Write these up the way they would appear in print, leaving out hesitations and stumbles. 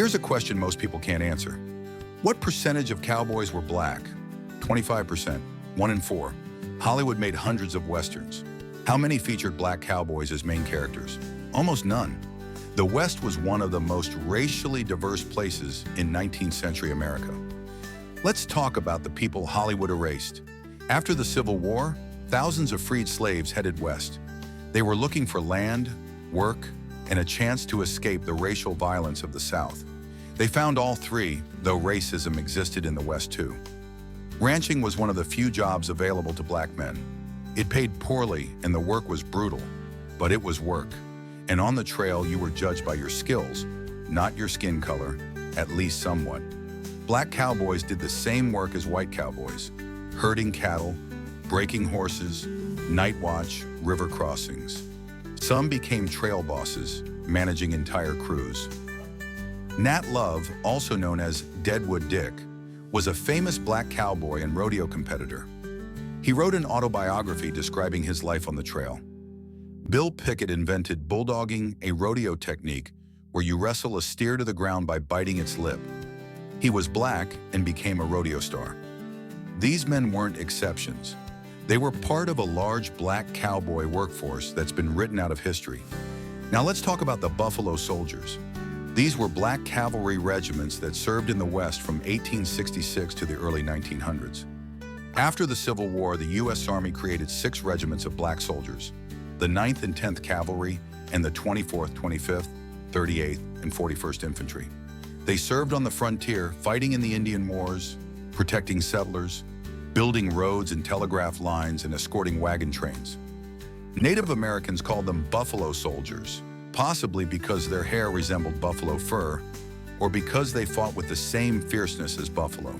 Here's a question most people can't answer. What percentage of cowboys were black? 25%, 1 in 4. Hollywood made hundreds of westerns. How many featured black cowboys as main characters? Almost none. The West was one of the most racially diverse places in 19th century America. Let's talk about the people Hollywood erased. After the Civil War, thousands of freed slaves headed west. They were looking for land, work, and a chance to escape the racial violence of the South. They found all three, though racism existed in the West too. Ranching was one of the few jobs available to black men. It paid poorly and the work was brutal, but it was work. And on the trail, you were judged by your skills, not your skin color, at least somewhat. Black cowboys did the same work as white cowboys, herding cattle, breaking horses, night watch, river crossings. Some became trail bosses, managing entire crews. Nat Love, also known as Deadwood Dick, was a famous black cowboy and rodeo competitor. He wrote an autobiography describing his life on the trail. Bill Pickett invented bulldogging, a rodeo technique where you wrestle a steer to the ground by biting its lip. He was black and became a rodeo star. These men weren't exceptions. They were part of a large black cowboy workforce that's been written out of history. Now let's talk about the Buffalo Soldiers. These were black cavalry regiments that served in the West from 1866 to the early 1900s. After the Civil War, the U.S. Army created 6 regiments of black soldiers, the 9th and 10th Cavalry and the 24th, 25th, 38th, and 41st Infantry. They served on the frontier, fighting in the Indian Wars, protecting settlers, building roads and telegraph lines, and escorting wagon trains. Native Americans called them Buffalo Soldiers, possibly because their hair resembled buffalo fur, or because they fought with the same fierceness as buffalo.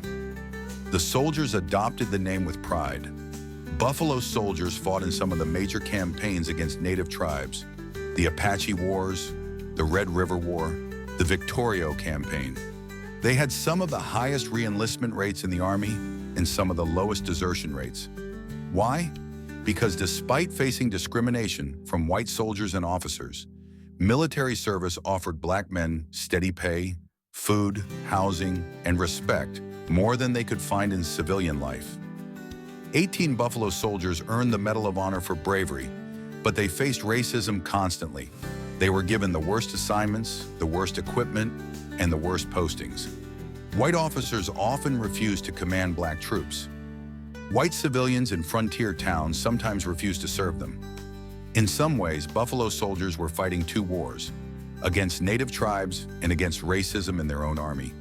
The soldiers adopted the name with pride. Buffalo Soldiers fought in some of the major campaigns against native tribes, the Apache Wars, the Red River War, the Victorio Campaign. They had some of the highest re-enlistment rates in the Army and some of the lowest desertion rates. Why? Because despite facing discrimination from white soldiers and officers, military service offered black men steady pay, food, housing, and respect more than they could find in civilian life. 18 Buffalo Soldiers earned the Medal of Honor for bravery, but they faced racism constantly. They were given the worst assignments, the worst equipment, and the worst postings. White officers often refused to command black troops. White civilians in frontier towns sometimes refused to serve them. In some ways, Buffalo Soldiers were fighting 2 wars, against native tribes and against racism in their own army.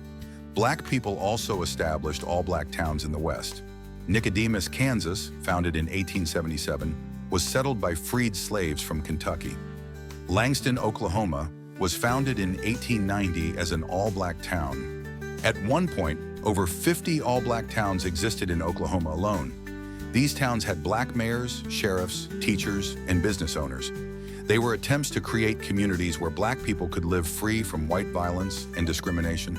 Black people also established all-black towns in the West. Nicodemus, Kansas, founded in 1877, was settled by freed slaves from Kentucky. Langston, Oklahoma, was founded in 1890 as an all-black town. At one point, over 50 all-black towns existed in Oklahoma alone. These towns had black mayors, sheriffs, teachers, and business owners. They were attempts to create communities where black people could live free from white violence and discrimination.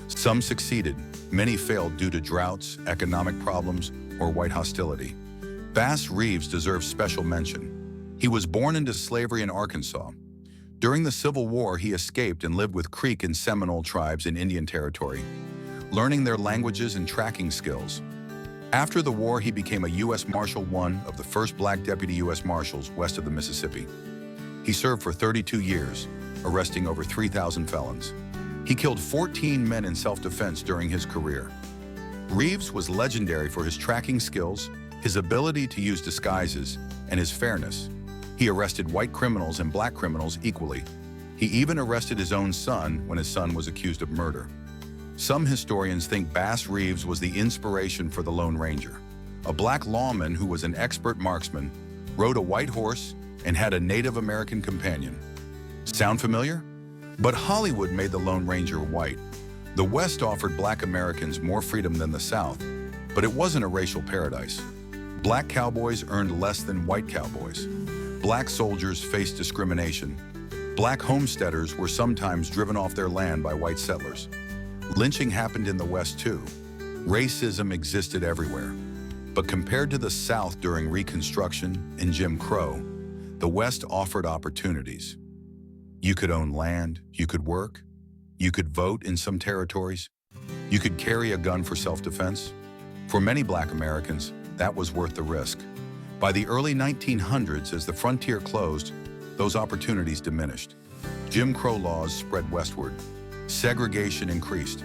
Some succeeded, many failed due to droughts, economic problems, or white hostility. Bass Reeves deserves special mention. He was born into slavery in Arkansas. During the Civil War, he escaped and lived with Creek and Seminole tribes in Indian Territory, learning their languages and tracking skills. After the war, he became a U.S. Marshal, one of the first black deputy U.S. Marshals west of the Mississippi. He served for 32 years, arresting over 3,000 felons. He killed 14 men in self-defense during his career. Reeves was legendary for his tracking skills, his ability to use disguises, and his fairness. He arrested white criminals and black criminals equally. He even arrested his own son when his son was accused of murder. Some historians think Bass Reeves was the inspiration for the Lone Ranger. A black lawman who was an expert marksman, rode a white horse, and had a Native American companion. Sound familiar? But Hollywood made the Lone Ranger white. The West offered black Americans more freedom than the South, but it wasn't a racial paradise. Black cowboys earned less than white cowboys. Black soldiers faced discrimination. Black homesteaders were sometimes driven off their land by white settlers. Lynching happened in the West too. Racism existed everywhere. But compared to the South during Reconstruction and Jim Crow, the West offered opportunities. You could own land, you could work, You could vote in some territories. You could carry a gun for self-defense. For many Black Americans, that was worth the risk. By the early 1900s, as the frontier closed, those opportunities diminished. Jim Crow laws spread westward. Segregation increased.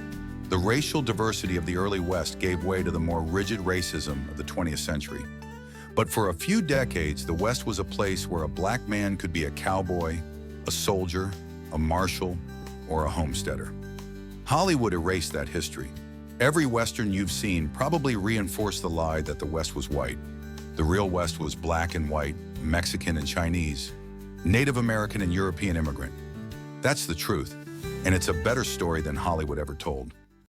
The racial diversity of the early West gave way to the more rigid racism of the 20th century. But for a few decades, the West was a place where a Black man could be a cowboy, a soldier, a marshal, or a homesteader. Hollywood erased that history. Every Western you've seen probably reinforced the lie that the West was white. The real West was Black and white, Mexican and Chinese, Native American and European immigrant. That's the truth, and it's a better story than Hollywood ever told.